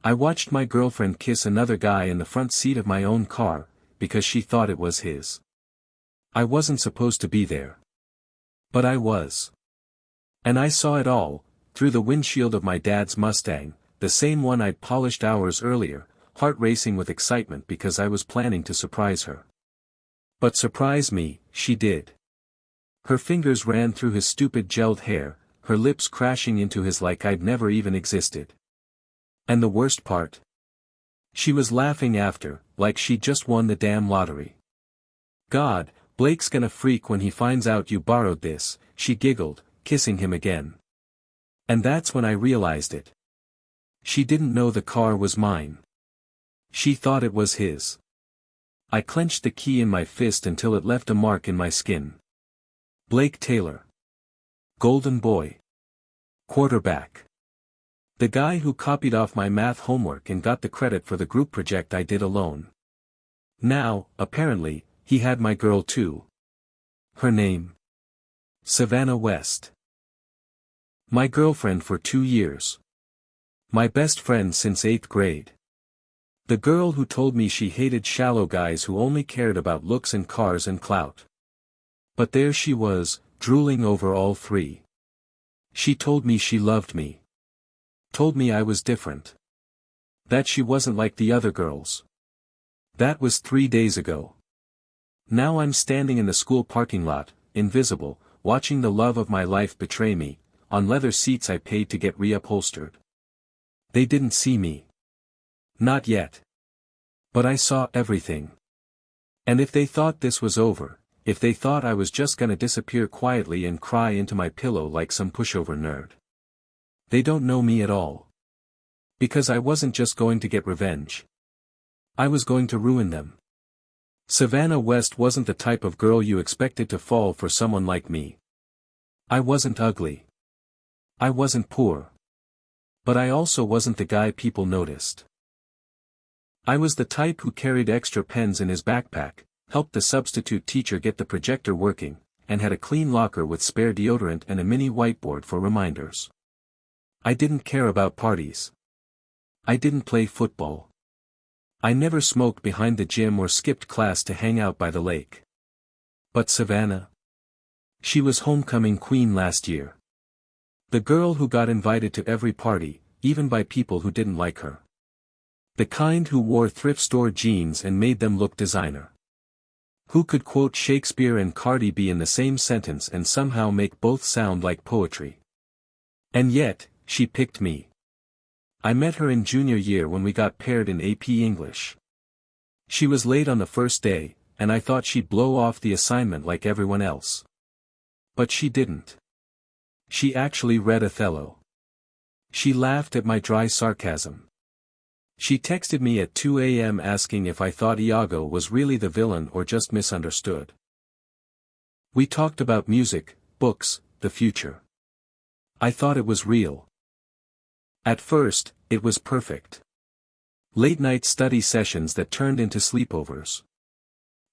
I watched my girlfriend kiss another guy in the front seat of my own car, because she thought it was his. I wasn't supposed to be there. But I was. And I saw it all, through the windshield of my dad's Mustang, the same one I'd polished hours earlier, heart racing with excitement because I was planning to surprise her. But surprise me, she did. Her fingers ran through his stupid gelled hair, her lips crashing into his like I'd never even existed. And the worst part? She was laughing after, like she'd just won the damn lottery. God, Blake's gonna freak when he finds out you borrowed this, she giggled, kissing him again. And that's when I realized it. She didn't know the car was mine. She thought it was his. I clenched the key in my fist until it left a mark in my skin. Blake Taylor. Golden boy. Quarterback. The guy who copied off my math homework and got the credit for the group project I did alone. Now, apparently, he had my girl too. Her name? Savannah West. My girlfriend for 2 years. My best friend since 8th grade. The girl who told me she hated shallow guys who only cared about looks and cars and clout. But there she was, drooling over all three. She told me she loved me. Told me I was different. That she wasn't like the other girls. That was 3 days ago. Now I'm standing in the school parking lot, invisible, watching the love of my life betray me, on leather seats I paid to get reupholstered. They didn't see me. Not yet. But I saw everything. And if they thought this was over, if they thought I was just gonna disappear quietly and cry into my pillow like some pushover nerd, they don't know me at all. Because I wasn't just going to get revenge. I was going to ruin them. Savannah West wasn't the type of girl you expected to fall for someone like me. I wasn't ugly. I wasn't poor. But I also wasn't the guy people noticed. I was the type who carried extra pens in his backpack, helped the substitute teacher get the projector working, and had a clean locker with spare deodorant and a mini whiteboard for reminders. I didn't care about parties. I didn't play football. I never smoked behind the gym or skipped class to hang out by the lake. But Savannah? She was homecoming queen last year. The girl who got invited to every party, even by people who didn't like her. The kind who wore thrift store jeans and made them look designer. Who could quote Shakespeare and Cardi B in the same sentence and somehow make both sound like poetry. And yet, she picked me. I met her in junior year when we got paired in AP English. She was late on the first day, and I thought she'd blow off the assignment like everyone else. But she didn't. She actually read Othello. She laughed at my dry sarcasm. She texted me at 2 a.m. asking if I thought Iago was really the villain or just misunderstood. We talked about music, books, the future. I thought it was real. At first, it was perfect. Late-night study sessions that turned into sleepovers.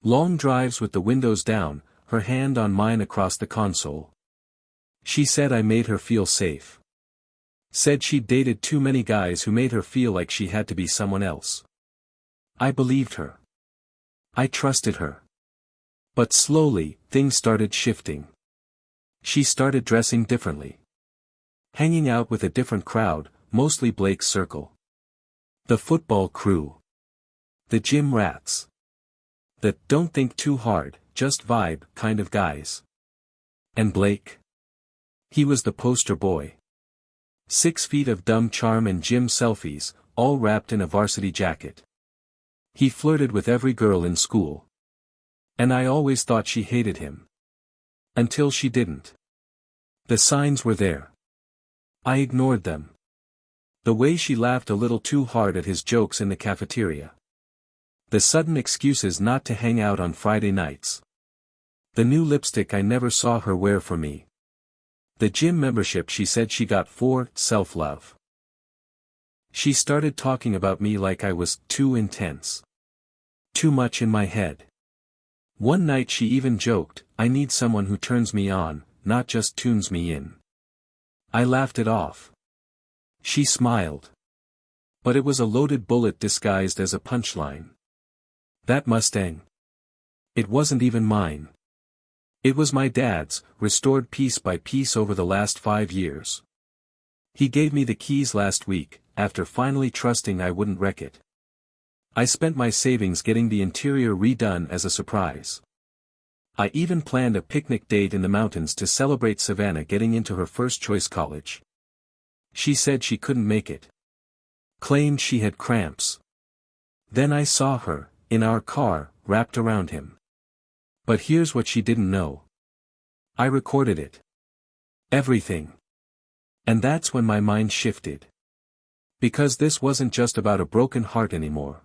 Long drives with the windows down, her hand on mine across the console. She said I made her feel safe. Said she'd dated too many guys who made her feel like she had to be someone else. I believed her. I trusted her. But slowly, things started shifting. She started dressing differently. Hanging out with a different crowd, mostly Blake's circle. The football crew. The gym rats. The don't think too hard, just vibe kind of guys. And Blake? He was the poster boy. 6 feet of dumb charm and gym selfies, all wrapped in a varsity jacket. He flirted with every girl in school. And I always thought she hated him. Until she didn't. The signs were there. I ignored them. The way she laughed a little too hard at his jokes in the cafeteria. The sudden excuses not to hang out on Friday nights. The new lipstick I never saw her wear for me. The gym membership she said she got for self-love. She started talking about me like I was too intense. Too much in my head. One night she even joked, I need someone who turns me on, not just tunes me in. I laughed it off. She smiled. But it was a loaded bullet disguised as a punchline. That Mustang. It wasn't even mine. It was my dad's, restored piece by piece over the last 5 years. He gave me the keys last week, after finally trusting I wouldn't wreck it. I spent my savings getting the interior redone as a surprise. I even planned a picnic date in the mountains to celebrate Savannah getting into her first-choice college. She said she couldn't make it. Claimed she had cramps. Then I saw her, in our car, wrapped around him. But here's what she didn't know. I recorded it. Everything. And that's when my mind shifted. Because this wasn't just about a broken heart anymore.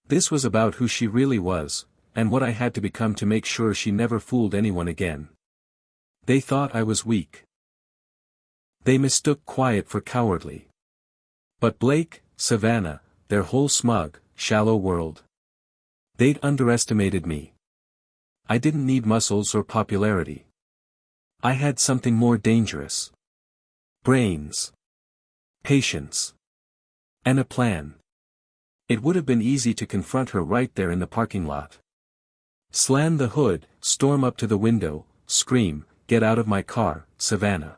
This was about who she really was, and what I had to become to make sure she never fooled anyone again. They thought I was weak. They mistook quiet for cowardly. But Blake, Savannah, their whole smug, shallow world. They'd underestimated me. I didn't need muscles or popularity. I had something more dangerous. Brains. Patience. And a plan. It would have been easy to confront her right there in the parking lot. Slam the hood, storm up to the window, scream, "Get out of my car, Savannah."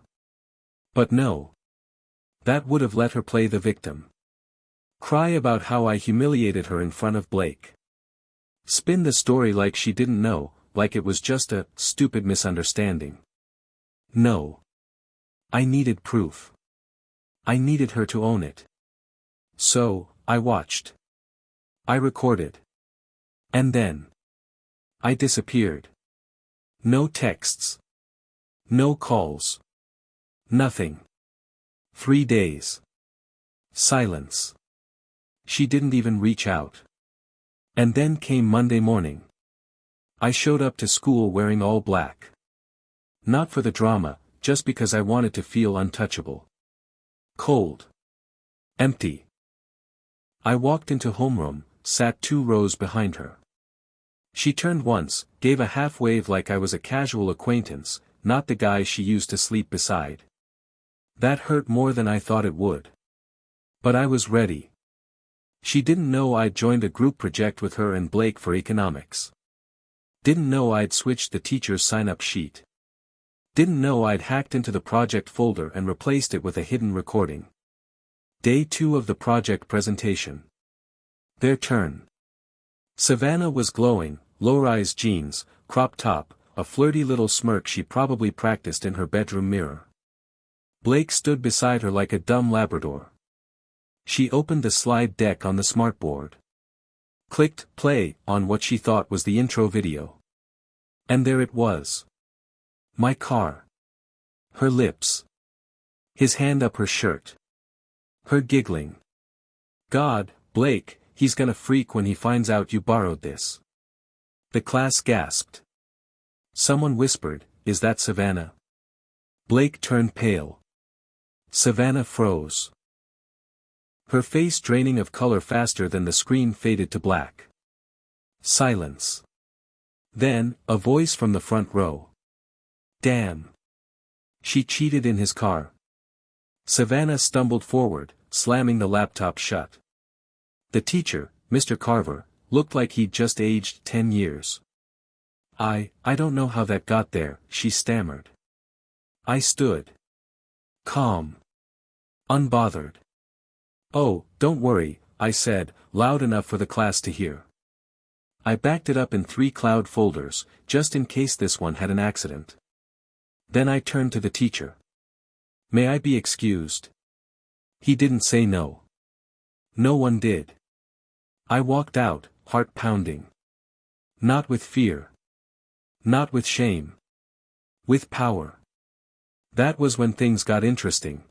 But no. That would have let her play the victim. Cry about how I humiliated her in front of Blake. Spin the story like she didn't know, like it was just a stupid misunderstanding. No. I needed proof. I needed her to own it. So, I watched. I recorded. And then. I disappeared. No texts. No calls. Nothing. 3 days. Silence. She didn't even reach out. And then came Monday morning. I showed up to school wearing all black. Not for the drama, just because I wanted to feel untouchable. Cold. Empty. I walked into homeroom, sat 2 rows behind her. She turned once, gave a half wave like I was a casual acquaintance, not the guy she used to sleep beside. That hurt more than I thought it would. But I was ready. She didn't know I'd joined a group project with her and Blake for economics. Didn't know I'd switched the teacher's sign-up sheet. Didn't know I'd hacked into the project folder and replaced it with a hidden recording. Day 2 of the project presentation. Their turn. Savannah was glowing, low-rise jeans, crop top, a flirty little smirk she probably practiced in her bedroom mirror. Blake stood beside her like a dumb Labrador. She opened the slide deck on the smartboard. Clicked play on what she thought was the intro video. And there it was. My car. Her lips. His hand up her shirt. Her giggling. God, Blake, he's gonna freak when he finds out you borrowed this. The class gasped. Someone whispered, "Is that Savannah?" Blake turned pale. Savannah froze. Her face draining of color faster than the screen faded to black. Silence. Then, a voice from the front row. Damn. She cheated in his car. Savannah stumbled forward, slamming the laptop shut. The teacher, Mr. Carver, looked like he'd just aged 10 years. I don't know how that got there," she stammered. I stood. Calm. Unbothered. "Oh, don't worry," I said, loud enough for the class to hear. I backed it up in 3 cloud folders, just in case this one had an accident. Then I turned to the teacher. "May I be excused?" He didn't say no. No one did. I walked out, heart pounding. Not with fear. Not with shame. With power. That was when things got interesting.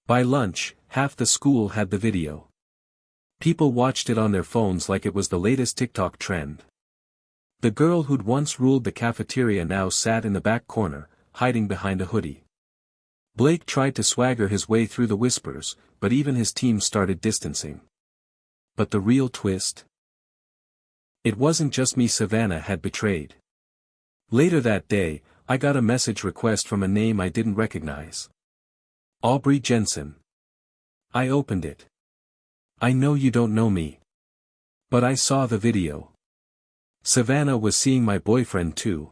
By lunch, half the school had the video. People watched it on their phones like it was the latest TikTok trend. The girl who'd once ruled the cafeteria now sat in the back corner, hiding behind a hoodie. Blake tried to swagger his way through the whispers, but even his team started distancing. But the real twist? It wasn't just me Savannah had betrayed. Later that day, I got a message request from a name I didn't recognize. Aubrey Jensen. I opened it. I know you don't know me. But I saw the video. Savannah was seeing my boyfriend too.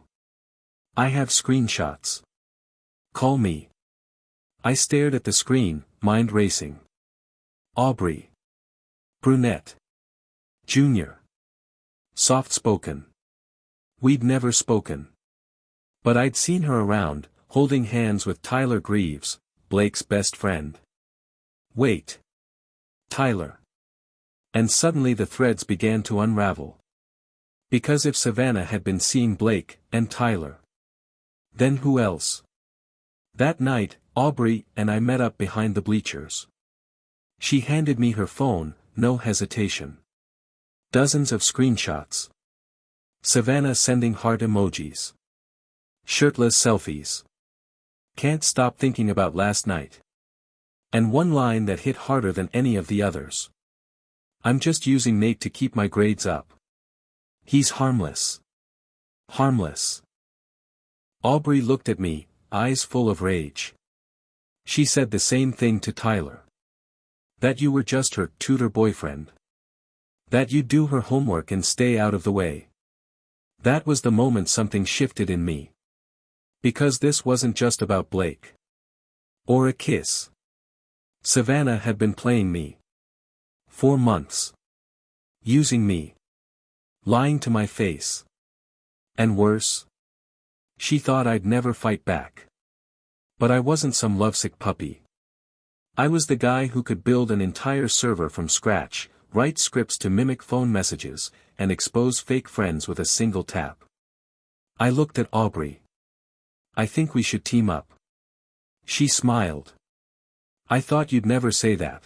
I have screenshots. Call me. I stared at the screen, mind racing. Aubrey. Brunette. Junior. Soft-spoken. We'd never spoken. But I'd seen her around, holding hands with Tyler Greaves, Blake's best friend. Wait. Tyler. And suddenly the threads began to unravel. Because if Savannah had been seeing Blake and Tyler, then who else? That night, Aubrey and I met up behind the bleachers. She handed me her phone, no hesitation. Dozens of screenshots. Savannah sending heart emojis. Shirtless selfies. Can't stop thinking about last night. And one line that hit harder than any of the others. I'm just using Nate to keep my grades up. He's harmless. Harmless. Aubrey looked at me, eyes full of rage. She said the same thing to Tyler. That you were just her tutor boyfriend. That you'd do her homework and stay out of the way. That was the moment something shifted in me. Because this wasn't just about Blake. Or a kiss. Savannah had been playing me. 4 months. Using me. Lying to my face. And worse. She thought I'd never fight back. But I wasn't some lovesick puppy. I was the guy who could build an entire server from scratch, write scripts to mimic phone messages, and expose fake friends with a single tap. I looked at Aubrey. I think we should team up. She smiled. I thought you'd never say that.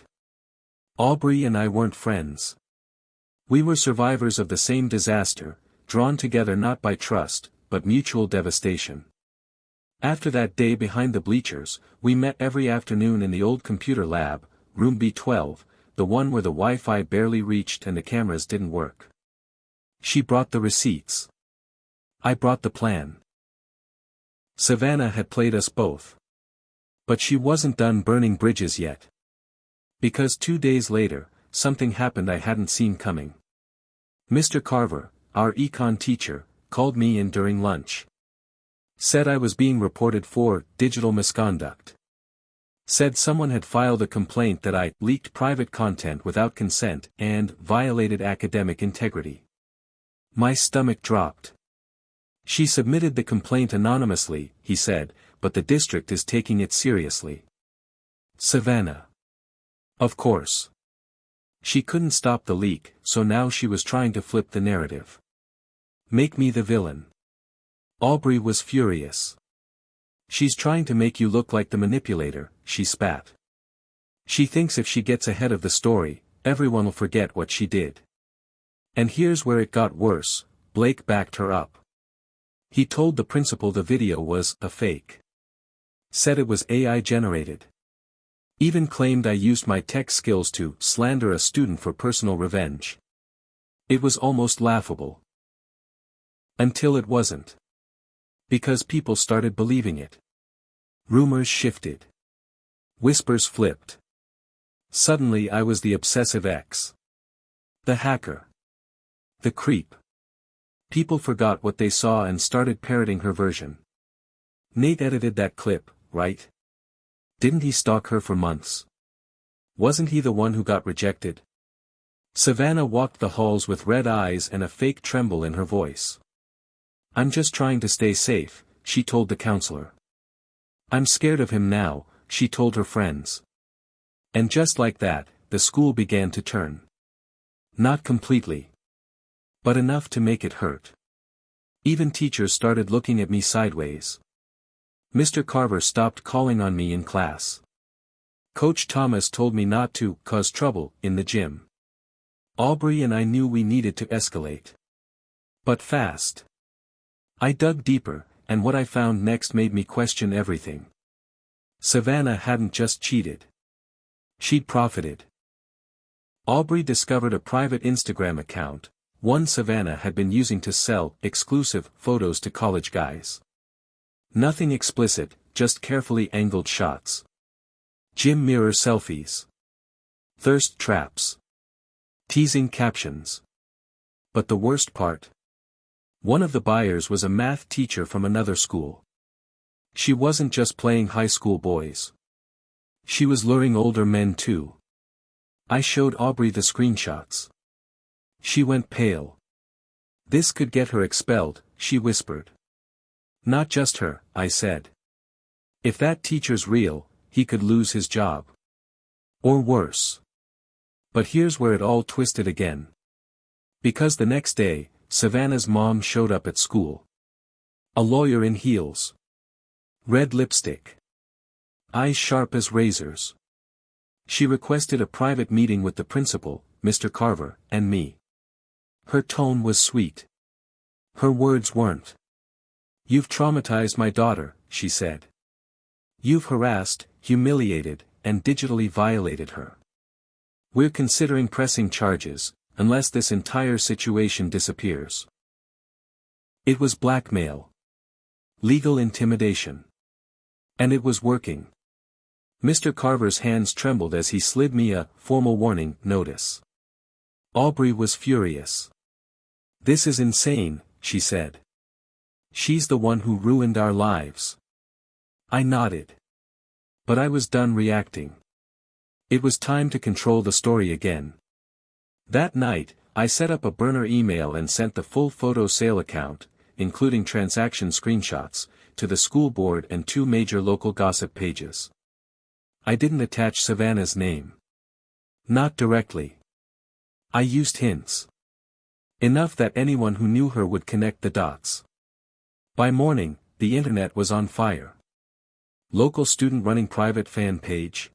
Aubrey and I weren't friends. We were survivors of the same disaster, drawn together not by trust, but mutual devastation. After that day behind the bleachers, we met every afternoon in the old computer lab, room B12, the one where the Wi-Fi barely reached and the cameras didn't work. She brought the receipts. I brought the plan. Savannah had played us both. But she wasn't done burning bridges yet. Because 2 days later, something happened I hadn't seen coming. Mr. Carver, our econ teacher, called me in during lunch. Said I was being reported for digital misconduct. Said someone had filed a complaint that I leaked private content without consent and violated academic integrity. My stomach dropped. She submitted the complaint anonymously, he said, but the district is taking it seriously. Savannah. Of course. She couldn't stop the leak, so now she was trying to flip the narrative. Make me the villain. Aubrey was furious. She's trying to make you look like the manipulator, she spat. She thinks if she gets ahead of the story, everyone will forget what she did. And here's where it got worse, Blake backed her up. He told the principal the video was a fake. Said it was AI generated. Even claimed I used my tech skills to slander a student for personal revenge. It was almost laughable. Until it wasn't. Because people started believing it. Rumors shifted. Whispers flipped. Suddenly I was the obsessive ex. The hacker. The creep. People forgot what they saw and started parroting her version. Nate edited that clip, right? Didn't he stalk her for months? Wasn't he the one who got rejected? Savannah walked the halls with red eyes and a fake tremble in her voice. I'm just trying to stay safe, she told the counselor. I'm scared of him now, she told her friends. And just like that, the school began to turn. Not completely. But enough to make it hurt. Even teachers started looking at me sideways. Mr. Carver stopped calling on me in class. Coach Thomas told me not to cause trouble in the gym. Aubrey and I knew we needed to escalate. But fast. I dug deeper, and what I found next made me question everything. Savannah hadn't just cheated. She'd profited. Aubrey discovered a private Instagram account, one Savannah had been using to sell exclusive photos to college guys. Nothing explicit, just carefully angled shots. Gym mirror selfies. Thirst traps. Teasing captions. But the worst part? One of the buyers was a math teacher from another school. She wasn't just playing high school boys. She was luring older men too. I showed Aubrey the screenshots. She went pale. This could get her expelled, she whispered. Not just her, I said. If that teacher's real, he could lose his job. Or worse. But here's where it all twisted again. Because the next day, Savannah's mom showed up at school. A lawyer in heels. Red lipstick. Eyes sharp as razors. She requested a private meeting with the principal, Mr. Carver, and me. Her tone was sweet. Her words weren't. "You've traumatized my daughter," she said. "You've harassed, humiliated, and digitally violated her. We're considering pressing charges, unless this entire situation disappears." It was blackmail. Legal intimidation. And it was working. Mr. Carver's hands trembled as he slid me a formal warning notice. Aubrey was furious. "This is insane," she said. "She's the one who ruined our lives." I nodded. But I was done reacting. It was time to control the story again. That night, I set up a burner email and sent the full photo sale account, including transaction screenshots, to the school board and 2 major local gossip pages. I didn't attach Savannah's name. Not directly. I used hints. Enough that anyone who knew her would connect the dots. By morning, the internet was on fire. Local student running private fan page.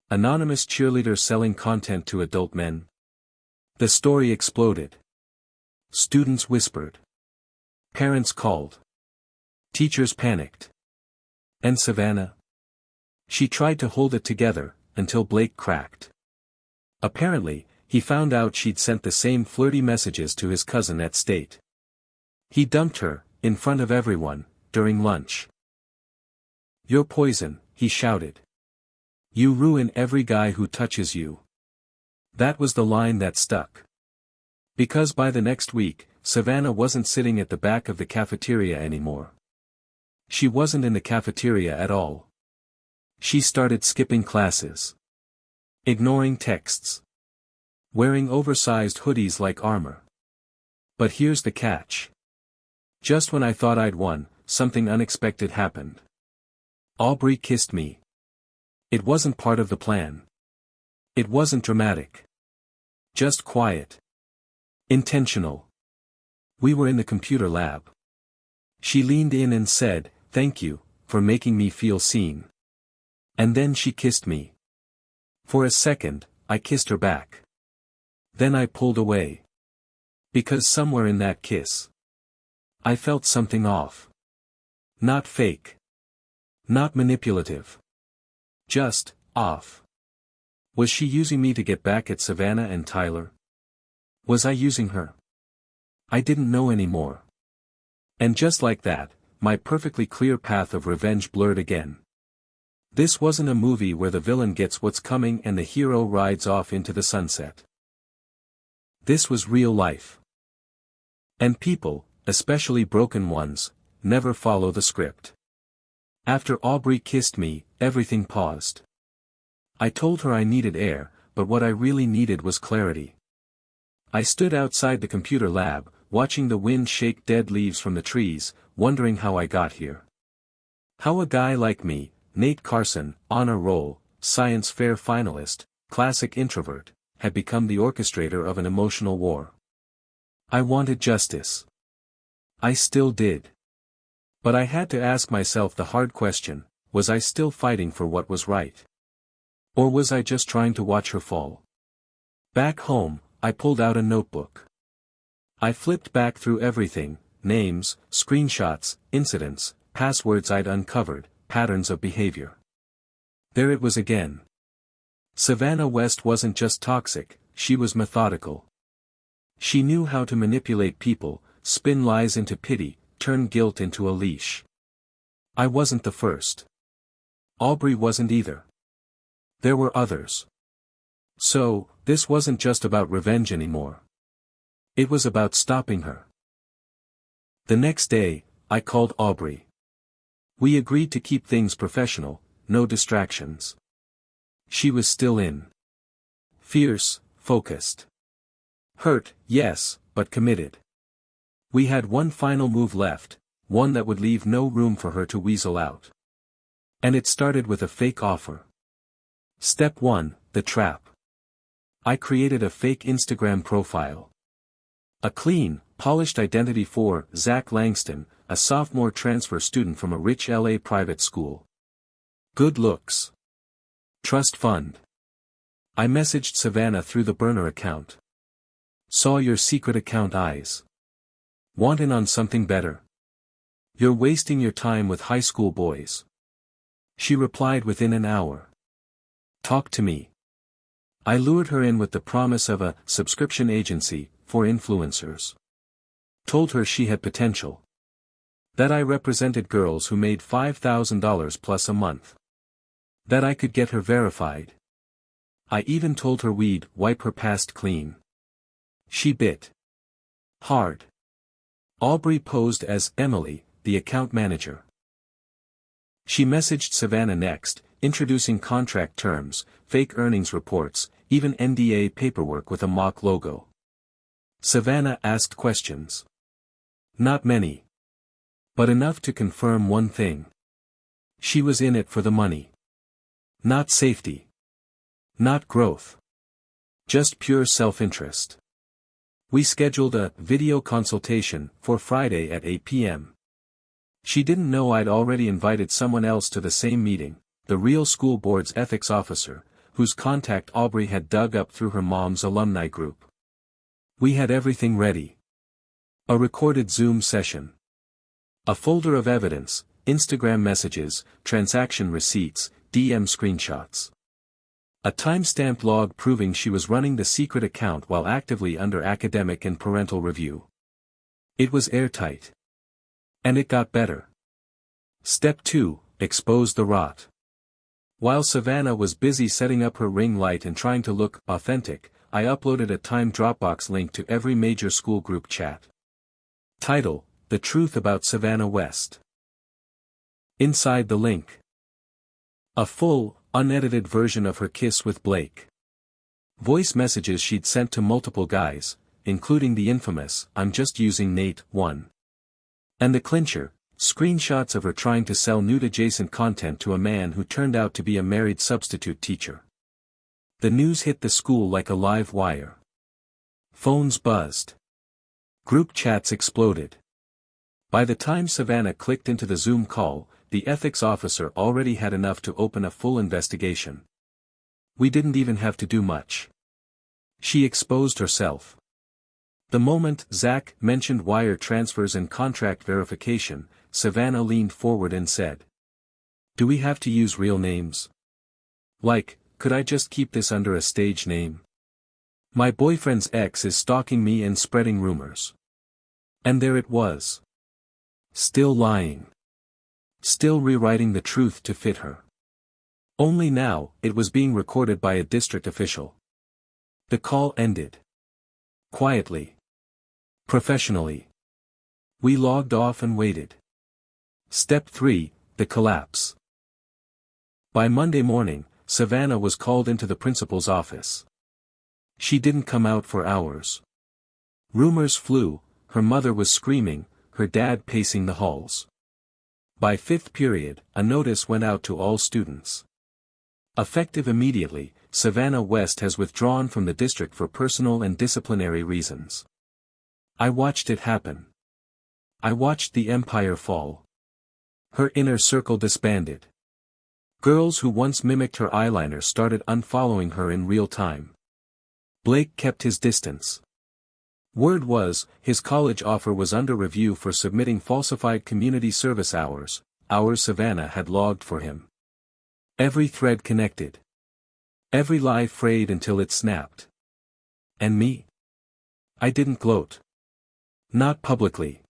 Anonymous cheerleader selling content to adult men. The story exploded. Students whispered. Parents called. Teachers panicked. And Savannah? She tried to hold it together, until Blake cracked. Apparently, he found out she'd sent the same flirty messages to his cousin at State. He dumped her, in front of everyone, during lunch. "You're poison," he shouted. "You ruin every guy who touches you." That was the line that stuck. Because by the next week, Savannah wasn't sitting at the back of the cafeteria anymore. She wasn't in the cafeteria at all. She started skipping classes. Ignoring texts. Wearing oversized hoodies like armor. But here's the catch. Just when I thought I'd won, something unexpected happened. Aubrey kissed me. It wasn't part of the plan. It wasn't dramatic. Just quiet. Intentional. We were in the computer lab. She leaned in and said, "Thank you, for making me feel seen." And then she kissed me. For a second, I kissed her back. Then I pulled away. Because somewhere in that kiss, I felt something off. Not fake. Not manipulative. Just, off. Was she using me to get back at Savannah and Tyler? Was I using her? I didn't know anymore. And just like that, my perfectly clear path of revenge blurred again. This wasn't a movie where the villain gets what's coming and the hero rides off into the sunset. This was real life. And people, especially broken ones, never follow the script. After Aubrey kissed me, everything paused. I told her I needed air, but what I really needed was clarity. I stood outside the computer lab, watching the wind shake dead leaves from the trees, wondering how I got here. How a guy like me, Nate Carson, honor roll, science fair finalist, classic introvert, had become the orchestrator of an emotional war. I wanted justice. I still did. But I had to ask myself the hard question, was I still fighting for what was right? Or was I just trying to watch her fall? Back home, I pulled out a notebook. I flipped back through everything, names, screenshots, incidents, passwords I'd uncovered, patterns of behavior. There it was again. Savannah West wasn't just toxic, she was methodical. She knew how to manipulate people, spin lies into pity, turn guilt into a leash. I wasn't the first. Aubrey wasn't either. There were others. So, This wasn't just about revenge anymore. It was about stopping her. The next day, I called Aubrey. We agreed to keep things professional, no distractions. She was still in. Fierce, focused. Hurt, yes, but committed. We had one final move left, one that would leave no room for her to weasel out. And it started with a fake offer. Step 1, the trap. I created a fake Instagram profile. A clean, polished identity for Zach Langston, a sophomore transfer student from a rich LA private school. Good looks. Trust fund. I messaged Savannah through the burner account. Saw your secret account eyes. Want in on something better? You're wasting your time with high school boys. She replied within an hour. Talk to me. I lured her in with the promise of a subscription agency for influencers. Told her she had potential. That I represented girls who made $5,000 plus a month. That I could get her verified. I even told her we'd wipe her past clean. She bit. Hard. Aubrey posed as Emily, the account manager. She messaged Savannah next, introducing contract terms, fake earnings reports, even NDA paperwork with a mock logo. Savannah asked questions. Not many. But enough to confirm one thing. She was in it for the money. Not safety. Not growth. Just pure self-interest. We scheduled a video consultation for Friday at 8 p.m. She didn't know I'd already invited someone else to the same meeting, the real school board's ethics officer, whose contact Aubrey had dug up through her mom's alumni group. We had everything ready. A recorded Zoom session. A folder of evidence, Instagram messages, transaction receipts, DM screenshots. A time-stamped log proving she was running the secret account while actively under academic and parental review. It was airtight. And it got better. Step 2, expose the rot. While Savannah was busy setting up her ring light and trying to look authentic, I uploaded a timed Dropbox link to every major school group chat. Title, The Truth About Savannah West. Inside the link. A full, unedited version of her kiss with Blake. Voice messages she'd sent to multiple guys, including the infamous, I'm just using Nate, one. And the clincher, screenshots of her trying to sell nude-adjacent content to a man who turned out to be a married substitute teacher. The news hit the school like a live wire. Phones buzzed. Group chats exploded. By the time Savannah clicked into the Zoom call, the ethics officer already had enough to open a full investigation. We didn't even have to do much. She exposed herself. The moment Zach mentioned wire transfers and contract verification, Savannah leaned forward and said, "Do we have to use real names? Like, could I just keep this under a stage name? My boyfriend's ex is stalking me and spreading rumors." And there it was. Still lying. Still rewriting the truth to fit her. Only now, it was being recorded by a district official. The call ended. Quietly. Professionally. We logged off and waited. Step 3, the collapse. By Monday morning, Savannah was called into the principal's office. She didn't come out for hours. Rumors flew, her mother was screaming, her dad pacing the halls. By fifth period, a notice went out to all students. Effective immediately, Savannah West has withdrawn from the district for personal and disciplinary reasons. I watched it happen. I watched the empire fall. Her inner circle disbanded. Girls who once mimicked her eyeliner started unfollowing her in real time. Blake kept his distance. Word was, his college offer was under review for submitting falsified community service hours Savannah had logged for him. Every thread connected. Every lie frayed until it snapped. And me? I didn't gloat. Not publicly.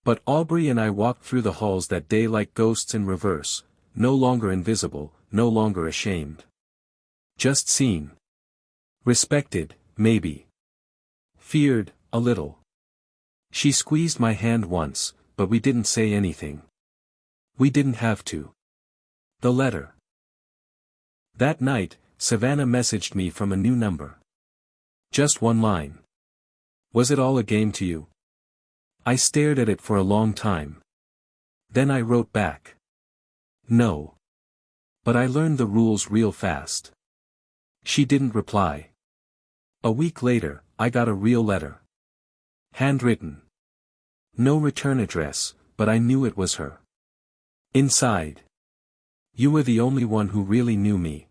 But Aubrey and I walked through the halls that day like ghosts in reverse, no longer invisible, no longer ashamed. Just seen. Respected, maybe. Feared, a little. She squeezed my hand once, but we didn't say anything. We didn't have to. The letter. That night, Savannah messaged me from a new number. Just one line. Was it all a game to you? I stared at it for a long time. Then I wrote back. No. But I learned the rules real fast. She didn't reply. A week later, I got a real letter. Handwritten. No return address, but I knew it was her. Inside. You were the only one who really knew me.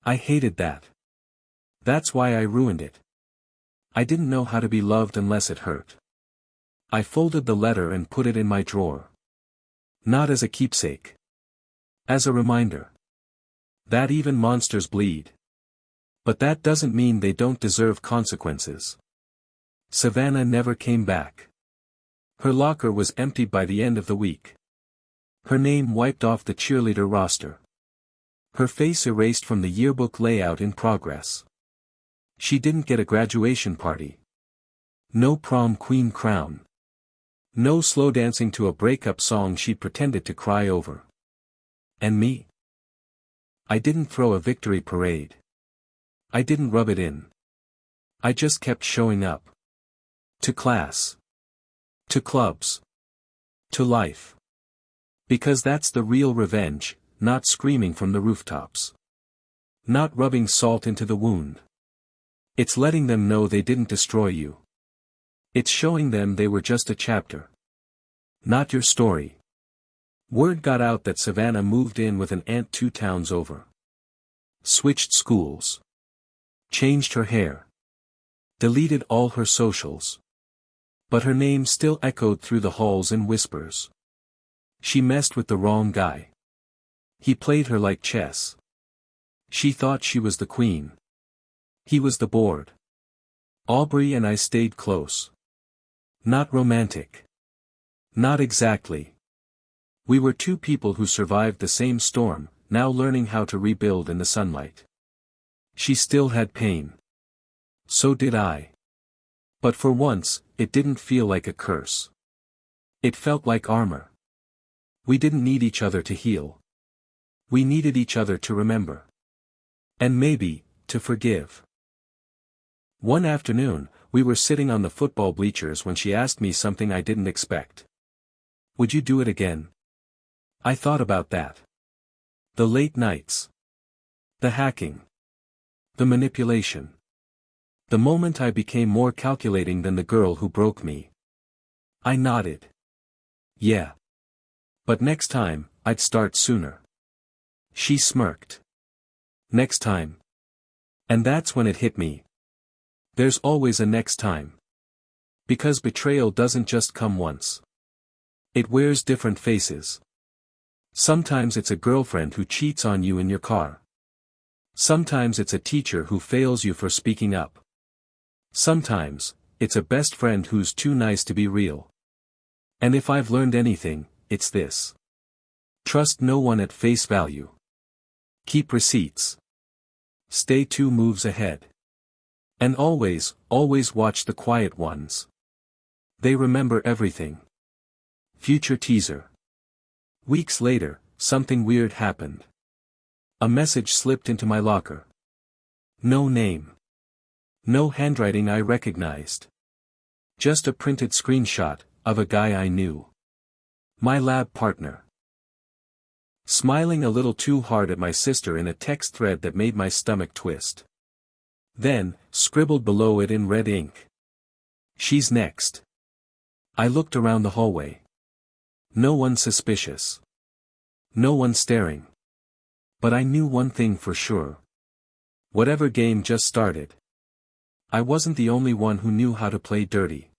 I hated that. That's why I ruined it. I didn't know how to be loved unless it hurt. I folded the letter and put it in my drawer. Not as a keepsake. As a reminder. That even monsters bleed. But that doesn't mean they don't deserve consequences. Savannah never came back. Her locker was emptied by the end of the week. Her name wiped off the cheerleader roster. Her face erased from the yearbook layout in progress. She didn't get a graduation party. No prom queen crown. No slow dancing to a breakup song she pretended to cry over. And me? I didn't throw a victory parade. I didn't rub it in. I just kept showing up. To class. To clubs. To life. Because that's the real revenge, not screaming from the rooftops. Not rubbing salt into the wound. It's letting them know they didn't destroy you. It's showing them they were just a chapter. Not your story. Word got out that Savannah moved in with an aunt 2 towns over. Switched schools. Changed her hair. Deleted all her socials. But her name still echoed through the halls in whispers. She messed with the wrong guy. He played her like chess. She thought she was the queen. He was the board. Aubrey and I stayed close. Not romantic. Not exactly. We were two people who survived the same storm, now learning how to rebuild in the sunlight. She still had pain. So did I. But for once, it didn't feel like a curse. It felt like armor. We didn't need each other to heal. We needed each other to remember. And maybe, to forgive. One afternoon, we were sitting on the football bleachers when she asked me something I didn't expect. Would you do it again? I thought about that. The late nights. The hacking. The manipulation. The moment I became more calculating than the girl who broke me. I nodded. Yeah. But next time, I'd start sooner. She smirked. Next time. And that's when it hit me. There's always a next time. Because betrayal doesn't just come once. It wears different faces. Sometimes it's a girlfriend who cheats on you in your car. Sometimes it's a teacher who fails you for speaking up. Sometimes, it's a best friend who's too nice to be real. And if I've learned anything, it's this. Trust no one at face value. Keep receipts. Stay 2 moves ahead. And always, always watch the quiet ones. They remember everything. Future teaser. Weeks later, something weird happened. A message slipped into my locker. No name. No handwriting I recognized. Just a printed screenshot, of a guy I knew. My lab partner. Smiling a little too hard at my sister in a text thread that made my stomach twist. Then, scribbled below it in red ink. She's next. I looked around the hallway. No one suspicious. No one staring. But I knew one thing for sure. Whatever game just started. I wasn't the only one who knew how to play dirty.